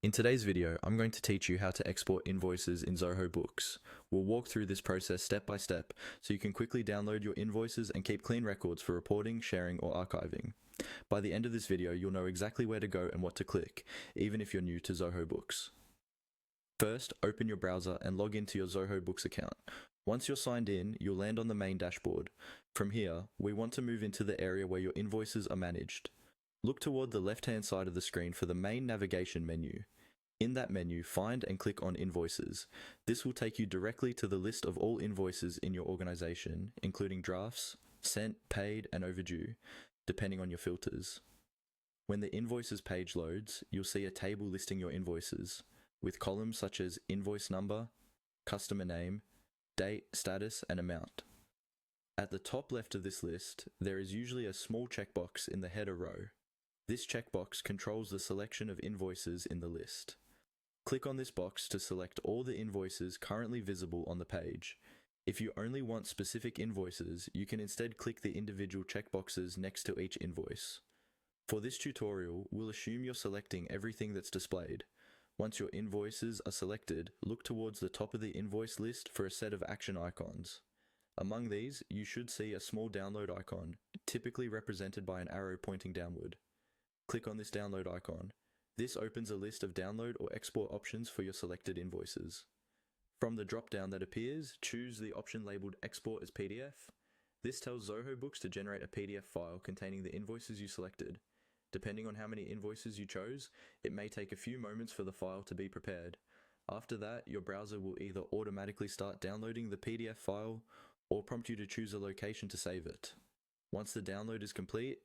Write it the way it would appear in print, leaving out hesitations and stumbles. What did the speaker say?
In today's video, I'm going to teach you how to export invoices in Zoho Books. We'll walk through this process step by step so you can quickly download your invoices and keep clean records for reporting, sharing, or archiving. By the end of this video, you'll know exactly where to go and what to click, even if you're new to Zoho Books. First, open your browser and log into your Zoho Books account. Once you're signed in, you'll land on the main dashboard. From here, we want to move into the area where your invoices are managed. Look toward the left-hand side of the screen for the main navigation menu. In that menu, find and click on Invoices. This will take you directly to the list of all invoices in your organization, including drafts, sent, paid, and overdue, depending on your filters. When the Invoices page loads, you'll see a table listing your invoices, with columns such as invoice number, customer name, date, status, and amount. At the top left of this list, there is usually a small checkbox in the header row. This checkbox controls the selection of invoices in the list. Click on this box to select all the invoices currently visible on the page. If you only want specific invoices, you can instead click the individual checkboxes next to each invoice. For this tutorial, we'll assume you're selecting everything that's displayed. Once your invoices are selected, look towards the top of the invoice list for a set of action icons. Among these, you should see a small download icon, typically represented by an arrow pointing downward. Click on this download icon. This opens a list of download or export options for your selected invoices. From the drop-down that appears, choose the option labeled Export as PDF. This tells Zoho Books to generate a PDF file containing the invoices you selected. Depending on how many invoices you chose, it may take a few moments for the file to be prepared. After that, your browser will either automatically start downloading the PDF file or prompt you to choose a location to save it. Once the download is complete,